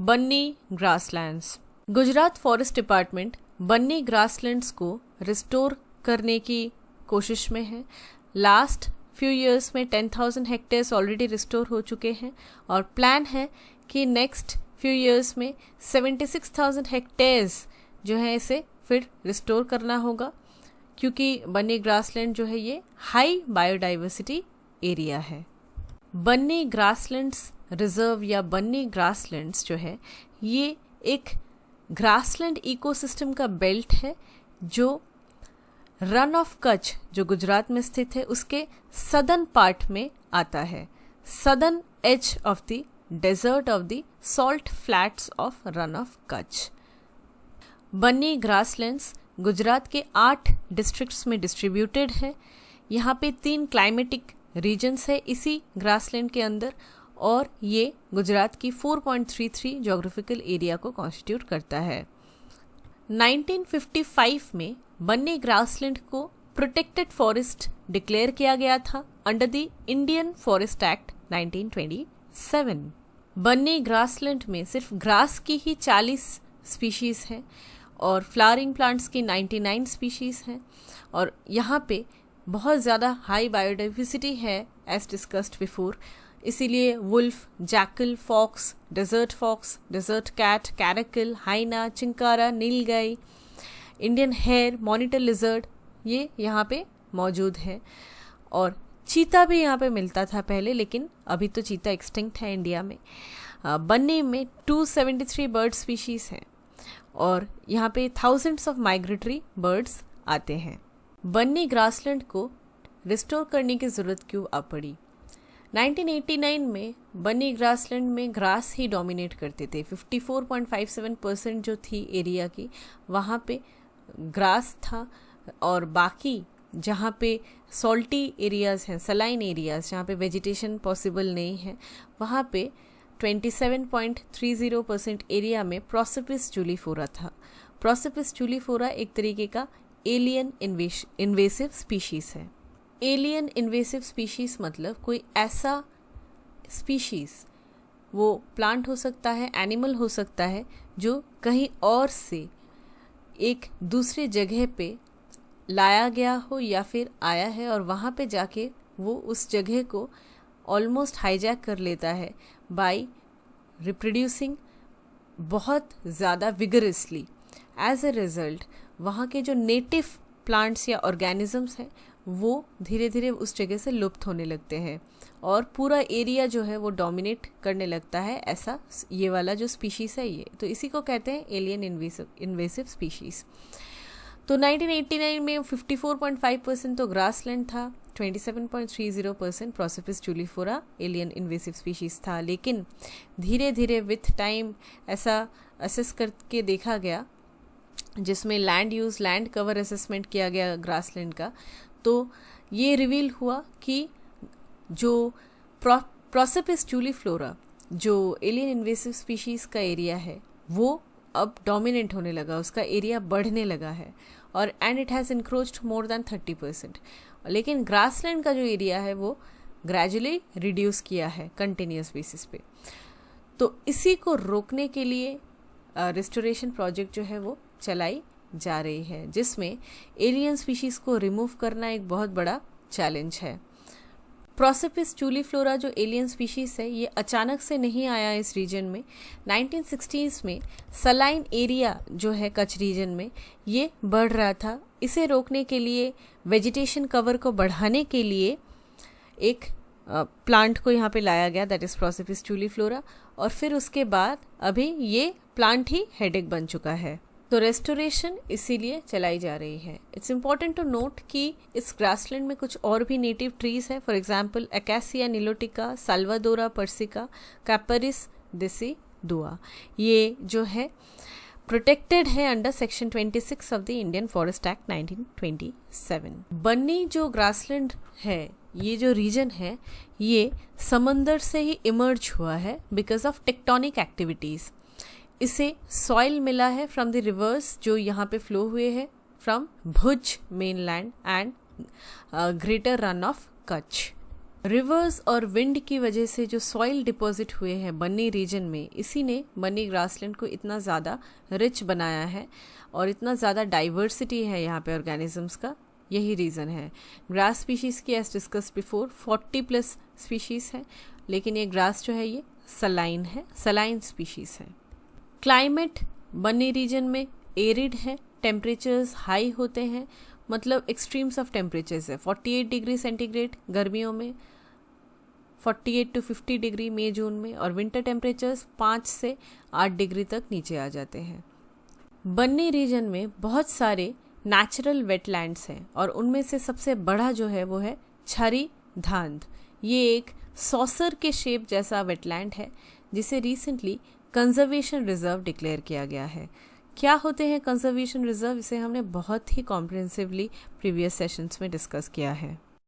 बन्नी grasslands. Gujarat forest department बन्नी grasslands को restore करने की कोशिश में है। लास्ट फ्यू इयर्स में 10,000 हेक्टेयर्स ऑलरेडी रिस्टोर हो चुके हैं और प्लान है कि नेक्स्ट फ्यू इयर्स में 76,000 हेक्टेयर्स जो है इसे फिर रिस्टोर करना होगा, क्योंकि बन्नी ग्रासलैंड जो है ये हाई बायोडाइवर्सिटी एरिया है। बन्नी ग्रासलैंड्स रिजर्व या बन्नी ग्रासलैंड्स जो है ये एक ग्रासलैंड इकोसिस्टम का बेल्ट है जो रन ऑफ कच्छ जो गुजरात में स्थित है उसके सदर्न पार्ट में आता है, southern edge of the desert of the salt flats of Rann of Kutch. Banni grasslands Gujarat के 8 डिस्ट्रिक्ट्स में डिस्ट्रीब्यूटेड है। यहाँ पे 3 क्लाइमेटिक रीजन्स है इसी ग्रासलैंड के अंदर और ये गुजरात की 4.33 जोग्राफिकल एरिया को कॉन्स्टिट्यूट करता है। 1955 में बन्नी ग्रासलैंड को प्रोटेक्टेड फॉरेस्ट डिक्लेयर किया गया था under the Indian forest act 1927। Banni grassland में सिर्फ ग्रास की ही 40 स्पीशीज़ हैं और फ्लावरिंग प्लांट्स की 99 स्पीशीज़ हैं और यहाँ पे बहुत ज़्यादा हाई बायोडाइवर्सिटी है एज डिस्कस्ड बिफोर। इसीलिए wolf, jackal, fox, desert cat, caracal, hyena, chinkara, nilgai, Indian hare, monitor lizard ये यहाँ पे मौजूद है। और चीता भी यहाँ पे मिलता था पहले, लेकिन अभी तो चीता एक्सटिंक्ट है इंडिया में। बन्नी में 273 बर्ड स्पीशीज़ हैं और यहाँ पे थाउजेंड्स ऑफ माइग्रेटरी बर्ड्स आते हैं। बन्नी ग्रासलैंड को रिस्टोर करने की ज़रूरत क्यों आ पड़ी? 1989 में बन्नी ग्रासलैंड में ग्रास ही डोमिनेट करते थे। 54.57% जो थी एरिया की वहाँ पे ग्रास था और बाकी जहाँ पे सॉल्टी एरियाज़ हैं, सलाइन एरियाज़ जहाँ पे वेजिटेशन पॉसिबल नहीं है, वहाँ पे 27.30% एरिया में प्रोसिपिस जूलीफोरा था। प्रोसिपिस जूलीफोरा एक तरीके का एलियन इन्वेसिव स्पीशीज़ है। एलियन इन्वेसिव स्पीशीज़ मतलब कोई ऐसा स्पीशीज़, वो प्लांट हो सकता है, एनिमल हो सकता है, जो कहीं और से एक दूसरे जगह पे लाया गया हो या फिर आया है और वहाँ पे जाके वो उस जगह को ऑलमोस्ट हाईजैक कर लेता है बाय रिप्रोड्यूसिंग बहुत ज़्यादा विगरसली। एज ए रिज़ल्ट वहाँ के जो नेटिव प्लांट्स या ऑर्गेनिजम्स हैं वो धीरे धीरे उस जगह से लुप्त होने लगते हैं और पूरा एरिया जो है वो डोमिनेट करने लगता है। ऐसा ये वाला जो स्पीशीज़ है ये, तो इसी को कहते हैं एलियन इन्वेसिव स्पीशीज़। तो 1989 में 54.5% तो ग्रासलैंड था, 27.30% प्रोसिपिस जूलीफोरा एलियन इन्वेसिव स्पीशीज़ था। लेकिन धीरे धीरे विथ टाइम ऐसा असेस करके देखा गया, जिसमें लैंड कवर असेसमेंट किया गया ग्रासलैंड का, तो ये रिवील हुआ कि जो प्रोसिपिस जूलीफ्लोरा जो एलियन इन्वेसिव स्पीशीज़ का एरिया है वो अब डोमिनेंट होने लगा, उसका एरिया बढ़ने लगा है और and it has encroached more than 30%। लेकिन ग्रासलैंड का जो एरिया है वो ग्रेजुअली रिड्यूस किया है कंटिन्यूस बेसिस पे। तो इसी को रोकने के लिए रिस्टोरेशन प्रोजेक्ट जो है वो चलाई जा रही है, जिसमें एलियन स्पीशीज़ को रिमूव करना एक बहुत बड़ा चैलेंज है। प्रोसिपिस जूलीफ्लोरा जो एलियन स्पीशीज़ है ये अचानक से नहीं आया इस रीजन में। 1960s में सलाइन एरिया जो है कच्छ रीजन में ये बढ़ रहा था। इसे रोकने के लिए, वेजिटेशन कवर को बढ़ाने के लिए एक प्लांट को यहाँ पे लाया गया, दैट इज़ प्रोसिपिस जूलीफ्लोरा, और फिर उसके बाद अभी ये प्लांट ही हेडेक बन चुका है। तो रेस्टोरेशन इसीलिए चलाई जा रही है। इट्स इम्पॉर्टेंट टू नोट कि इस ग्रासलैंड में कुछ और भी नेटिव ट्रीज है। For example acacia nilotica, salvadora persica, capparis decidua, ये जो है प्रोटेक्टेड है under section 26 of the Indian forest act 1927। Banni जो ग्रासलैंड है, ये जो रीजन है, ये समंदर से ही इमर्ज हुआ है बिकॉज ऑफ टेक्टोनिक एक्टिविटीज़। इसे सॉइल मिला है फ्रॉम द रिवर्स जो यहाँ पे फ्लो हुए हैं from Bhuj mainland and greater run of Kutch. Reverse और विंड की वजह से जो सॉइल डिपॉजिट हुए हैं बन्नी रीजन में, इसी ने बन्नी ग्रासलैंड को इतना ज़्यादा रिच बनाया है और इतना ज़्यादा डाइवर्सिटी है यहाँ पे ऑर्गेनिजम्स का, यही रीज़न है। ग्रास स्पीशीज़ की एज डिस्कस बिफोर 40+ स्पीशीज़ है, लेकिन ये ग्रास जो है ये सलाइन है, सलाइन स्पीशीज़ है। क्लाइमेट बन्नी रीजन में एरिड है, टेम्परेचर्स हाई होते हैं, मतलब एक्सट्रीम्स ऑफ टेम्परेचर्स है। 48 डिग्री सेंटीग्रेड गर्मियों में, 48 to 50 डिग्री मई जून में, और विंटर टेम्परेचर्स 5 से 8 डिग्री तक नीचे आ जाते हैं। बन्नी रीजन में बहुत सारे नेचुरल वेटलैंड्स हैं और उनमें से सबसे बड़ा जो है वो है छरी धांध। ये एक सॉसर के शेप जैसा वेटलैंड है जिसे रिसेंटली कंजर्वेशन रिजर्व डिक्लेयर किया गया है। क्या होते हैं कंजर्वेशन रिजर्व, इसे हमने बहुत ही कॉम्प्रिहेंसिवली प्रीवियस सेशंस में डिस्कस किया है।